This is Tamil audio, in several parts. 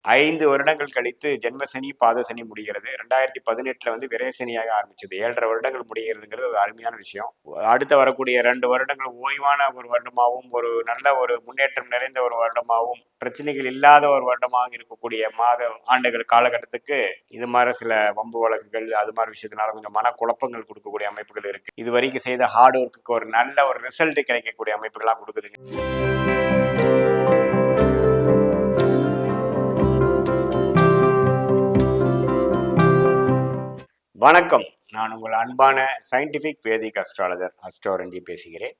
5 வருடங்கள் கழித்து ஜென்மசனி பாதசனி முடிகிறது. 2018 வந்து விரயசனியாக ஆரம்பிச்சது. 7.5 வருடங்கள் முடிகிறதுங்கிறது ஒரு அருமையான விஷயம். அடுத்த வரக்கூடிய 2 வருடங்கள் ஓய்வான ஒரு வருடமாகவும், ஒரு நல்ல ஒரு முன்னேற்றம் நிறைந்த ஒரு வருடமாகவும், பிரச்சனைகள் இல்லாத ஒரு வருடமாக இருக்கக்கூடிய ஆண்டுகள் காலகட்டத்துக்கு இது மாதிரி சில வம்பு வழக்குகள் அது மாதிரி விஷயத்தினால கொஞ்சம் மனக்குழப்பங்கள் கொடுக்கக்கூடிய அமைப்புகள் இருக்கு. இது வரைக்கும் செய்த ஹார்ட் ஒர்க்குக்கு ஒரு நல்ல ஒரு ரிசல்ட் கிடைக்கக்கூடிய அமைப்புகளா கொடுக்குதுங்க. வணக்கம், நான் உங்கள் அன்பான சயின்டிபிக் வேதிக் அஸ்ட்ராலஜர் அஸ்ட்ரோரஞ்சி பேசுகிறேன்.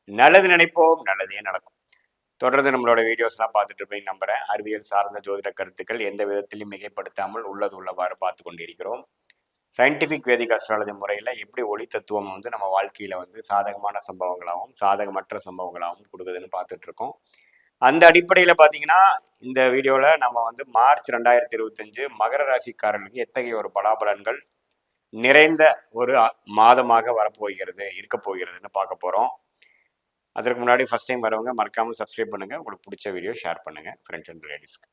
நல்லது நினைப்போம், நல்லதே நடக்கும். தொடர்ந்து நம்மளோட வீடியோஸ்லாம் பார்த்துட்டு இருப்பீங்க நம்புறேன். அறிவியல் சார்ந்த ஜோதிட கருத்துக்கள் எந்த விதத்திலையும் மிகைப்படுத்தாமல் உள்ளது உள்ளவாறு பார்த்து கொண்டிருக்கிறோம். சயின்டிபிக் வேதிக் அஸ்ட்ராலஜி முறையில் எப்படி ஒளி தத்துவம் வந்து நம்ம வாழ்க்கையில் வந்து சாதகமான சம்பவங்களாகவும் சாதகமற்ற சம்பவங்களாகவும் கொடுக்குதுன்னு பார்த்துட்டு இருக்கோம். அந்த அடிப்படையில் பார்த்தீங்கன்னா இந்த வீடியோவில் நம்ம வந்து மார்ச் 2025 மகர ராசிக்காரர்களுக்கு எத்தகைய ஒரு பலாபலன்கள் நிறைந்த ஒரு மாதமாக வரப்போகிறது இருக்க போகிறதுன்னு பார்க்க போகிறோம். அதற்கு முன்னாடி ஃபர்ஸ்ட் டைம் வரவங்க மறக்காமல் சப்ஸ்கிரைப் பண்ணுங்கள். உங்களுக்கு பிடிச்ச வீடியோ ஷேர் பண்ணுங்கள் ஃப்ரெண்ட்ஸ் அண்ட் ரிலேட்டிவ்ஸ்க்கு.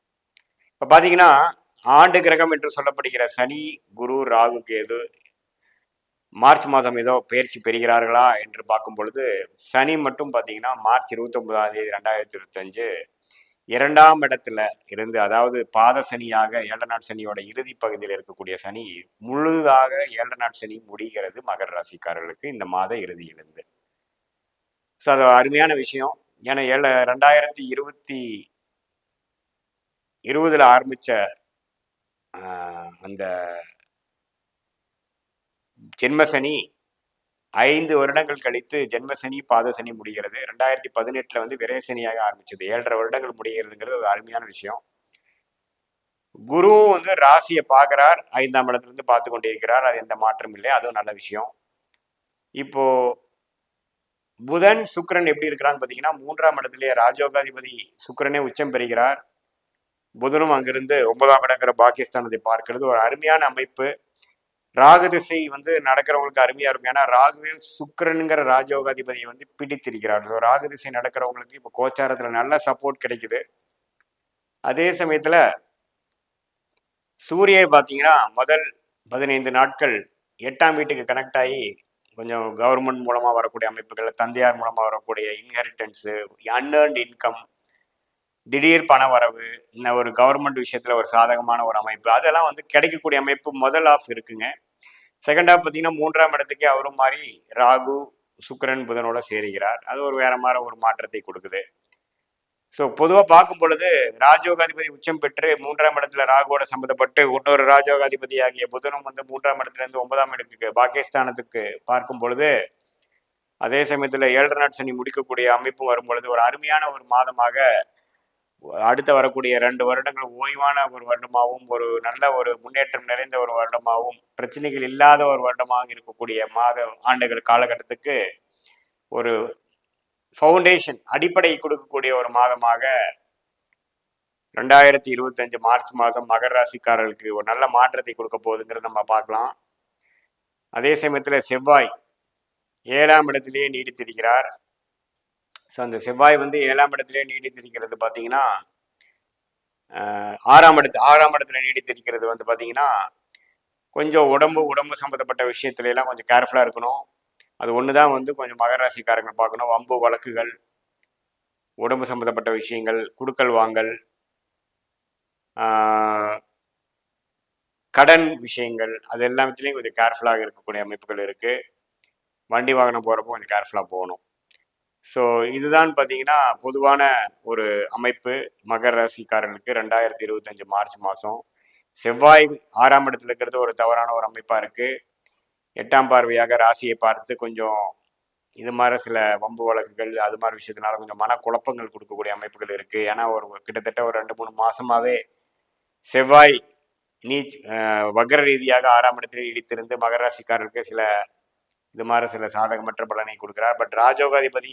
இப்போ பார்த்தீங்கன்னா ஆண்டு கிரகம் என்று சொல்லப்படுகிற சனி, குரு, ராகு, கேது மார்ச் மாதம் ஏதோ பயிற்சி பெறுகிறார்களா என்று பார்க்கும் பொழுது சனி மட்டும் பார்த்தீங்கன்னா மார்ச் 29 2025 2ஆம் இடத்துல இருந்து, அதாவது பாத சனியாக 7 நாட் சனியோட இறுதி பகுதியில் இருக்கக்கூடிய சனி முழுதாக 7 நாட் சனி முடிகிறது மகர ராசிக்காரர்களுக்கு இந்த மாத இறுதியிலிருந்து. ஸோ அது அருமையான விஷயம். ஏன்னா 2020 ஆரம்பிச்ச அந்த ஜென்மசனி 5 வருடங்கள் கழித்து ஜென்மசனி பாதசனி முடிகிறது. 2018 வந்து விரயசனியாக ஆரம்பிச்சது. 7.5 வருடங்கள் முடிகிறதுங்கிறது ஒரு அருமையான விஷயம். குரு வந்து ராசியை பார்க்கிறார், 5ஆம் இடத்துல இருந்து பார்த்து கொண்டிருக்கிறார். அது எந்த மாற்றம் இல்லை, அதுவும் நல்ல விஷயம். இப்போ புதன் சுக்கிரன் எப்படி இருக்கிறான்னு பார்த்தீங்கன்னா 3ஆம் இடத்திலேயே ராஜயோகாதிபதி சுக்கிரனே உச்சம் பெறுகிறார். புதனும் அங்கிருந்து 9ஆம் இடங்கிற பாகிஸ்தானத்தை பார்க்கிறது ஒரு அருமையான அமைப்பு. ராகு திசை வந்து நடக்கிறவங்களுக்கு அருமையா இருக்கும். ஏன்னா ராகுவே சுக்கிரனுங்கிற ராஜயோகாதிபதியை வந்து பிடித்திருக்கிறார். ஸோ ராகு திசை நடக்கிறவங்களுக்கு இப்போ கோச்சாரத்துல நல்ல சப்போர்ட் கிடைக்குது. அதே சமயத்துல சூரியன் பார்த்தீங்கன்னா முதல் 15 நாட்கள் 8ஆம் வீட்டுக்கு கனெக்ட் ஆகி கொஞ்சம் கவர்மெண்ட் மூலமாக வரக்கூடிய அமைப்புகள், தந்தையார் மூலமாக வரக்கூடிய இன்ஹெரிட்டன்ஸு, அன்ஏர்ன்ட் இன்கம், திடீர் பண வரவு, இந்த ஒரு கவர்மெண்ட் விஷயத்தில் ஒரு சாதகமான ஒரு அமைப்பு அதெல்லாம் வந்து கிடைக்கக்கூடிய அமைப்பு முதல் ஆஃப் இருக்குங்க. செகண்ட் ஆஃப் பார்த்தீங்கன்னா 3ஆம் இடத்துக்கே அவரும் மாதிரி ராகு சுக்கிரன் புதனோட சேருகிறார். அது ஒரு வேற மாதிரி ஒரு மாற்றத்தை கொடுக்குது. ஸோ பொதுவாக பார்க்கும் பொழுது ராஜயோகாதிபதி உச்சம் பெற்று 3ஆம் இடத்துல ராகுவோட சம்மந்தப்பட்டு இன்னொரு ராஜயோகாதிபதி ஆகிய புதனும் வந்து 3ஆம் இடத்துல இருந்து 9ஆம் இடத்துக்கு பாகிஸ்தானத்துக்கு பார்க்கும் பொழுது, அதே சமயத்தில் 7 நாட் சனி முடிக்கக்கூடிய அமைப்பு வரும் பொழுது ஒரு அருமையான ஒரு மாதமாக, அடுத்த வரக்கூடிய 2 வருடங்கள் ஓய்வான ஒரு வருடமாகவும், ஒரு நல்ல ஒரு முன்னேற்றம் நிறைந்த ஒரு வருடமாகவும், பிரச்சனைகள் இல்லாத ஒரு வருடமாக இருக்கக்கூடிய ஆண்டுகள் காலகட்டத்துக்கு ஒரு ஃபவுண்டேஷன் அடிப்படை கொடுக்கக்கூடிய ஒரு மாதமாக 2025 மார்ச் மாதம் மகர ராசிக்காரர்களுக்கு ஒரு நல்ல மாற்றத்தை கொடுக்க போகுதுங்கிறத நம்ம பார்க்கலாம். அதே சமயத்தில் செவ்வாய் 7ஆம் இடத்திலேயே நீடித்திருக்கிறார். ஸோ அந்த செவ்வாய் வந்து 7ஆம் இடத்திலேயே நீடித்திருக்கிறது பார்த்தீங்கன்னா 6ஆம் இடத்துல நீடித்திருக்கிறது வந்து பார்த்தீங்கன்னா கொஞ்சம் உடம்பு சம்மந்தப்பட்ட விஷயத்துல எல்லாம் கொஞ்சம் கேர்ஃபுல்லாக இருக்கணும். அது ஒன்று தான் வந்து கொஞ்சம் மகர ராசிக்காரங்க பார்க்கணும். வம்பு வழக்குகள், உடம்பு சம்மந்தப்பட்ட விஷயங்கள், குடுக்கல் வாங்கல், கடன் விஷயங்கள், அது எல்லாத்துலேயும் கொஞ்சம் கேர்ஃபுல்லாக இருக்கக்கூடிய அமைப்புகள் இருக்குது. வண்டி வாகனம் போகிறப்போ கொஞ்சம் கேர்ஃபுல்லாக போகணும். ஸோ இதுதான் பார்த்தீங்கன்னா பொதுவான ஒரு அமைப்பு மகர ராசிக்காரர்களுக்கு 2025 மார்ச் மாதம். செவ்வாய் 6ஆம் இடத்துல இருக்கிறது ஒரு தவறான ஒரு அமைப்பாக இருக்குது. 8ஆம் பார்வையாக ராசியை பார்த்து கொஞ்சம் இது மாதிரி சில வம்பு வழக்குகள் அது மாதிரி விஷயத்தினால கொஞ்சம் மனக்குழப்பங்கள் கொடுக்கக்கூடிய அமைப்புகள் இருக்குது. ஏன்னா ஒரு கிட்டத்தட்ட ஒரு 2-3 மாதமாகவே செவ்வாய் வக்ர ரீதியாக 6ஆம் இடத்துல இடித்திருந்து மகர ராசிக்காரர்களுக்கு இது மாதிரி சில சாதகமற்ற பலனை கொடுக்கிறார். பட் ராஜயோகாதிபதி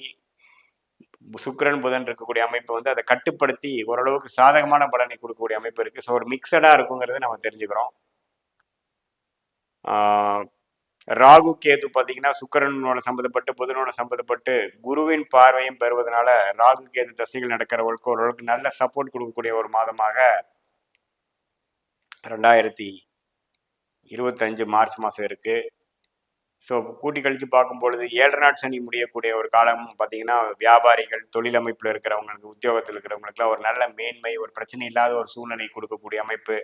சுக்கிரன் புதன் இருக்கக்கூடிய அமைப்பு வந்து அதை கட்டுப்படுத்தி ஓரளவுக்கு சாதகமான பலனை கொடுக்கக்கூடிய அமைப்பு இருக்குது. ஸோ ஒரு மிக்சடாக இருக்குங்கிறத நம்ம தெரிஞ்சுக்கிறோம். ராகு கேது பார்த்தீங்கன்னா சுக்கிரனோட சம்மந்தப்பட்டு புதனோட சம்மந்தப்பட்டு குருவின் பார்வையும் பெறுவதனால ராகு கேது தசைகள் நடக்கிறவர்களுக்கு ஓரளவுக்கு நல்ல சப்போர்ட் கொடுக்கக்கூடிய ஒரு மாதமாக 2025 மார்ச் மாதம் இருக்குது. ஸோ கூட்டி கழித்து பார்க்கும்பொழுது 7 நாட் சனி முடியக்கூடிய ஒரு காலம் பார்த்தீங்கன்னா, வியாபாரிகள், தொழில் அமைப்பில் இருக்கிறவங்களுக்கு, உத்தியோகத்தில் இருக்கிறவங்களுக்குலாம் ஒரு நல்ல மேன்மை, ஒரு பிரச்சனை இல்லாத ஒரு சூழ்நிலை கொடுக்கக்கூடிய அமைப்பு,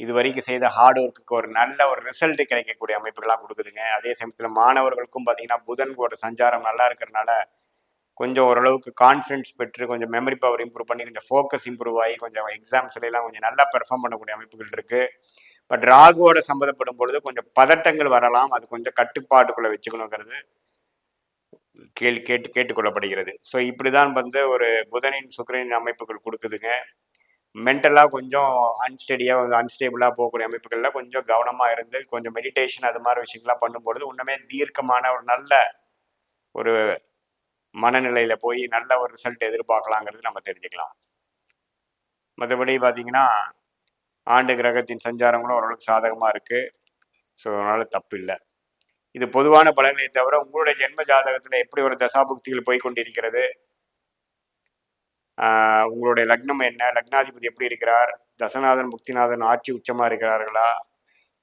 இது வரைக்கும் செய்த ஹார்ட் ஒர்க்குக்கு ஒரு நல்ல ஒரு ரிசல்ட் கிடைக்கக்கூடிய அமைப்புகளாக கொடுக்குதுங்க. அதே சமயத்தில் மாணவர்களுக்கும் பார்த்தீங்கன்னா, புதன்கோட சஞ்சாரம் நல்லா இருக்கிறனால கொஞ்சம் ஓரளவுக்கு கான்ஃபிடன்ஸ் பெற்று, கொஞ்சம் மெமரி பவர் இம்ப்ரூவ் பண்ணி, கொஞ்சம் ஃபோக்கஸ் இம்ப்ரூவ் ஆகி, கொஞ்சம் எக்ஸாம்ஸ்லாம் கொஞ்சம் நல்லா பெர்ஃபார்ம் பண்ணக்கூடிய அமைப்புகள் இருக்குது. பட் ராகுவோட சம்மந்தப்படும் பொழுது கொஞ்சம் பதட்டங்கள் வரலாம். அது கொஞ்சம் கட்டுப்பாட்டுக்குள்ளே வச்சுக்கணுங்கிறது கேட்டுக்கொள்ளப்படுகிறது. ஸோ இப்படி தான் ஒரு புதனின் சுக்கிரனின் அமைப்புகள் கொடுக்குதுங்க. மென்டலாக கொஞ்சம் அன்ஸ்டேபிளாக போகக்கூடிய அமைப்புகளில் கொஞ்சம் கவனமாக இருந்து, கொஞ்சம் மெடிடேஷன் அது மாதிரி விஷயங்கள்லாம் பண்ணும்பொழுது இன்னுமே தீர்க்கமான ஒரு நல்ல ஒரு மனநிலையில் போய் நல்ல ஒரு ரிசல்ட் எதிர்பார்க்கலாங்கிறது நம்ம தெரிஞ்சுக்கலாம். மற்றபடி பார்த்தீங்கன்னா, ஆண்டு கிரகத்தின் சஞ்சாரங்களும் ஓரளவுக்கு சாதகமாக இருக்குது. ஸோ அதனால் தப்பு இல்லை. இது பொதுவான பலன்களை தவிர உங்களுடைய ஜென்ம ஜாதகத்தில் எப்படி ஒரு தசாபுக்திகள் போய்கொண்டிருக்கிறது, உங்களுடைய லக்னம் என்ன, லக்னாதிபதி எப்படி இருக்கிறார், தசநாதன் புக்திநாதன் ஆட்சி உச்சமாக இருக்கிறார்களா,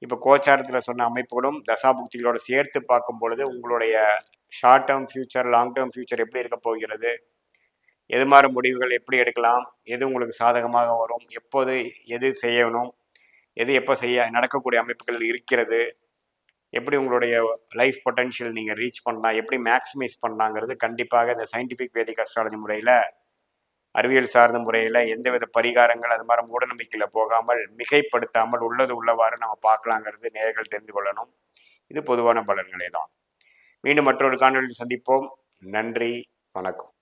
இப்போ கோச்சாரத்தில் சொன்ன அமைப்புகளும் தசாபுக்திகளோட சேர்த்து பார்க்கும் பொழுது உங்களுடைய short term future, long term future எப்படி இருக்க போகிறது, எது மாதிரி முடிவுகள் எப்படி எடுக்கலாம், எது உங்களுக்கு சாதகமாக வரும், எப்போது எது செய்யணும், எது எப்போ நடக்கக்கூடிய அமைப்புகள் இருக்கிறது, எப்படி உங்களுடைய லைஃப் பொட்டன்ஷியல் நீங்கள் ரீச் பண்ணலாம், எப்படி மேக்ஸிமைஸ் பண்ணலாங்கிறது கண்டிப்பாக இந்த சயின்டிஃபிக் வேதிக் அஸ்ட்ராலஜி முறையில், அறிவியல் சார்ந்த முறையில் எந்தவித பரிகாரங்கள் அது மாதிரி மூடநம்பிக்கையில் போகாமல், மிகைப்படுத்தாமல் உள்ளது உள்ளவாறு நம்ம பார்க்கலாங்கிறது நேயர்கள் தெரிந்து கொள்ளணும். இது பொதுவான பலன்களே தான். மீண்டும் மற்றொரு காணொலியில் சந்திப்போம். நன்றி, வணக்கம்.